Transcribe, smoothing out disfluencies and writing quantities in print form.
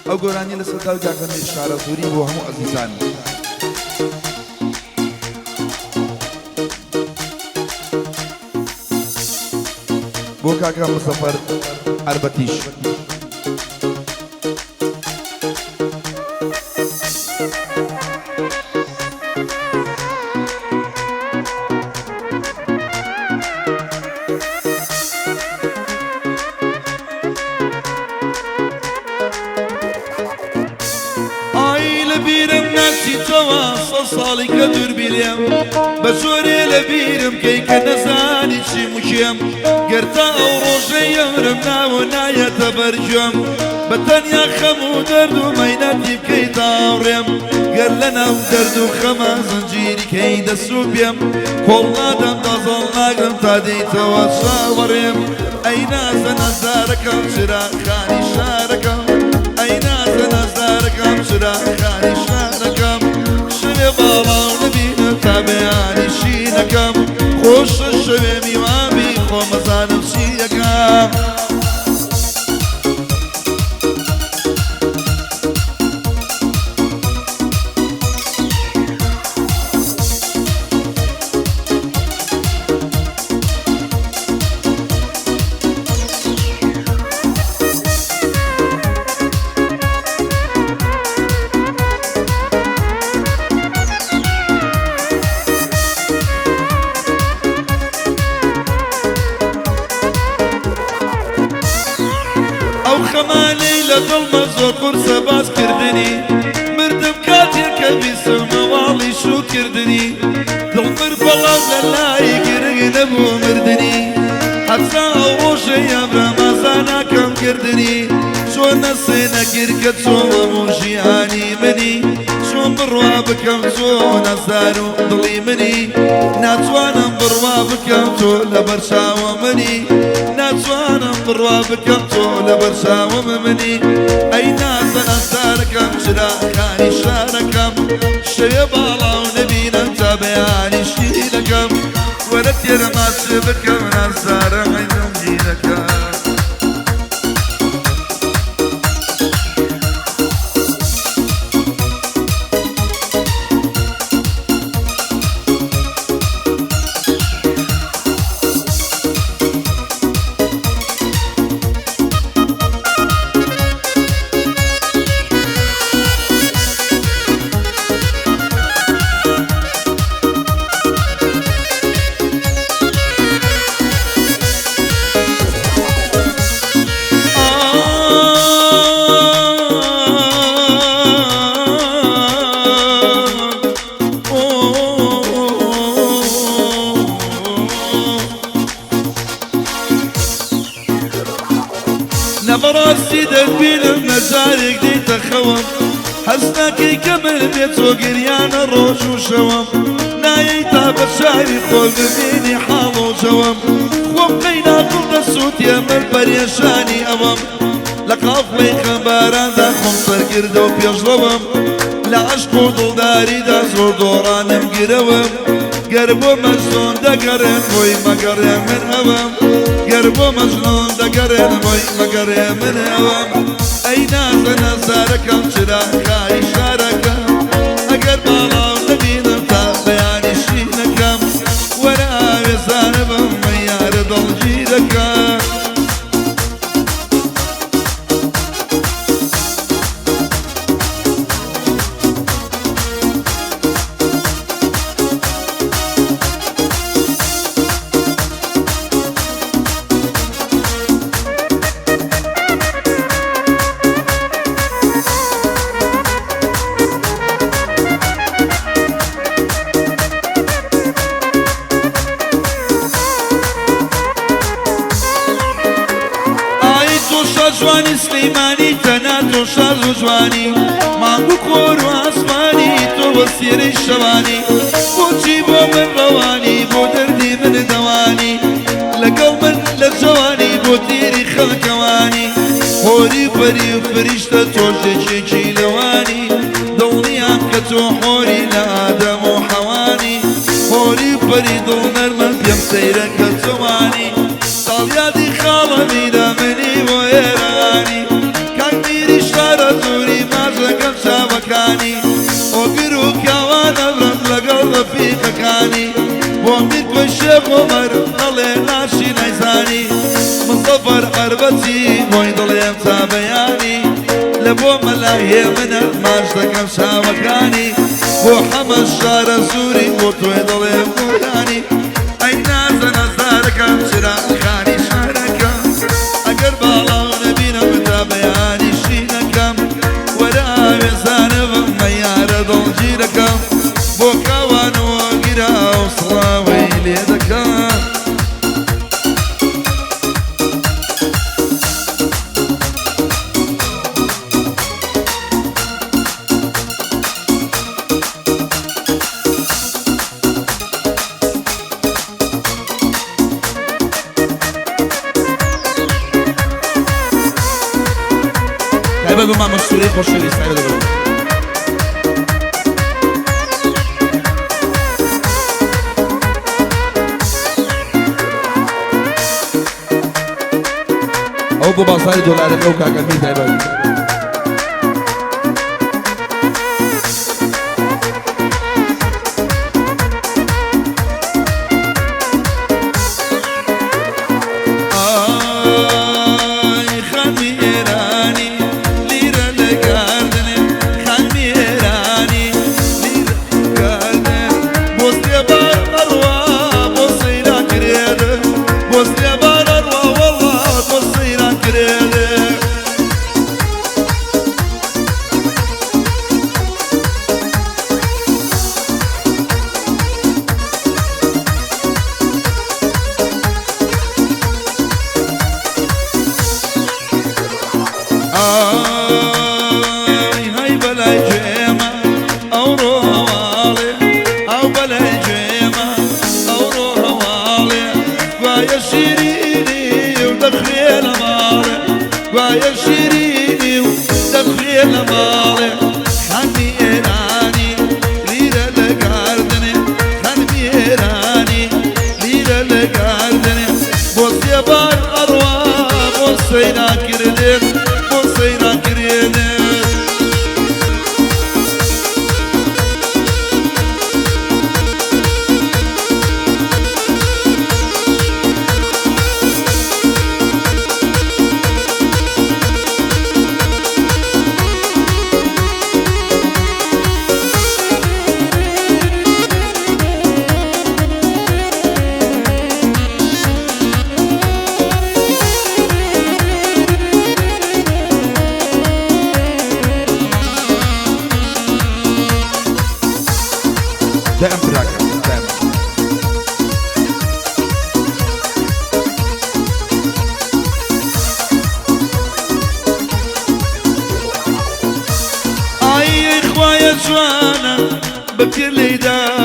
ئەو گۆرانی لە سەرتاو جاکەمێ شارە تووری بۆ هەموو ئەزیزان بۆ کاکە مستەفەر ئەربەتیش صالي كدر بليم بزوري لبيرم كي كنزاني شي مشيم قرتا وروجي يمرمنا ونايا تبرجم بتنيا خمو درد وميناتي كي داوريم قال لنا ودرد وخما زنجيري كي دسوبيم كل آدم تظلنا قمت ديت وصاوريم اي ناس نزاركم شرا خاني شاركم اي ناس نزاركم شرا خاني شاركم باڵاو نبینە تا بەیانی شی نەکەم خۆشە شەوێ میوابی خۆ مەزانم چی یەکەم خەمانەی لە دڵمە زۆر قورسە باس کردنی مردم کاتێککە بیسم مەواڵی شوو کردنی دڵمر بەڵام لە لای گرنگ نەبوو مردنی حەسا ئەو ڕۆژە یامرا مازاناکەم کردنی چۆن نەسێنە گرکە چۆوە ژیانی منی چۆن بڕوا بکەم چۆ نەزار و دڵی منی ناتوانم بڕوا بکەم تۆ لە بەرچاوە منی ناتوانم بڕوا بکەم تۆ لە بەرچاوم منی ئەی نازە نەزارەکەم چراغانی شارەکەم شەوێ باڵاو نەبینم تا بەیانی شیرەکەم وەرە تێرە ماچ بکەم نازارە عەینم گیرەکەم نەبەڕاستی دەبینم نەجارێک دێتە خەوم هەستناکەی کەمر بێت تۆ گریانە ڕۆژ و شەوم نایەی تا بە شاری خۆ ببینی حاڵ و جەوم خۆم قەینا دڵ دەسووتیە من پەرێشانی ئەوەم لە قافڵەی خەمباراندا خۆم سەرگردە و پێشڕەوم لە عەشق و دڵداریدا زۆر دۆڕانم گرەوم گەر بۆ مەجنۆن دەگەڕێن بۆی مەگەڕێ من ئەوەم گەر بۆ مەجنۆن دەگەڕێن بۆی مەگەڕێ من ئەوەم ئەی نازە نەزارەکەم چراغانی شارەکەم ئەگەر باڵاو نەبینم تا بەیانی شینەکەم وەرە ئاوێزانە بم یارە دڵگیرەکەم جوانی سلەیمانی تەنها تۆ شاز و جوانی مانگ و خۆر و ئاسمانی تۆ بە سێرەی شەوانی بۆچی بۆ من ڕەوانی بۆ دەردی من دەوانی لەگەڵ من لە جوانی بۆ تێری خەڵکەوانی هۆری پەری و فریشتە تۆژێکێکی لەوانی دڵنیام کە تۆ هۆری لە ئادەم و حەوانی هۆری پەری دڵ نەرمە پێم سەیرە کە تۆوانی ساڵیادی خاڵە میرە منی بۆ ئێرانی کاک میری شارە پێغۆمەر دەڵێ لاشی نەیزانی مزەفەر عەربەتی بۆی دڵێم تا بەیانی لە بۆ مەلایێ منە ماش دەکەم شاوەکانی بۆ حەمە شارە سووری بۆ تۆی دڵێم گۆرانی ئەی نازە نەزارەکەم چراخانی شارەکە ئەگەر باڵاو نەبینم تا بەیانی شینەکەم وەرە ئاوێزانە بم مەیارە دڵگیرەکەم بۆ کاوانەوە گیرا و سڵاوەی لێ دەکەم تایبەت بۆ مامۆ سوورەی خۆشەویست تایبەت دەبێت ئەو بۆ بازاری دۆلارەکە و کاکەمی تایبەت دائم براكة دائما ئای خوایە جوانە بەپیر لێدا